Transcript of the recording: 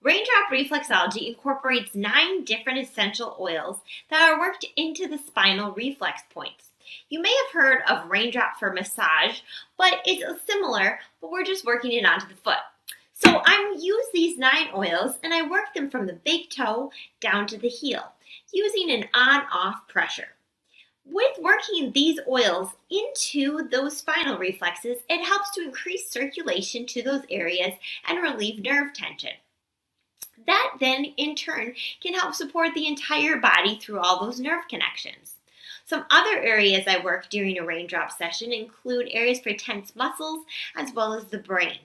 Raindrop Reflexology incorporates 9 different essential oils that are worked into the spinal reflex points. You may have heard of Raindrop for massage, but it's similar, but we're just working it onto the foot. So I use these 9 oils and I work them from the big toe down to the heel using an on-off pressure. With working these oils into those spinal reflexes, it helps to increase circulation to those areas and relieve nerve tension. That then, in turn, can help support the entire body through all those nerve connections. Some other areas I work during a raindrop session include areas for tense muscles as well as the brain.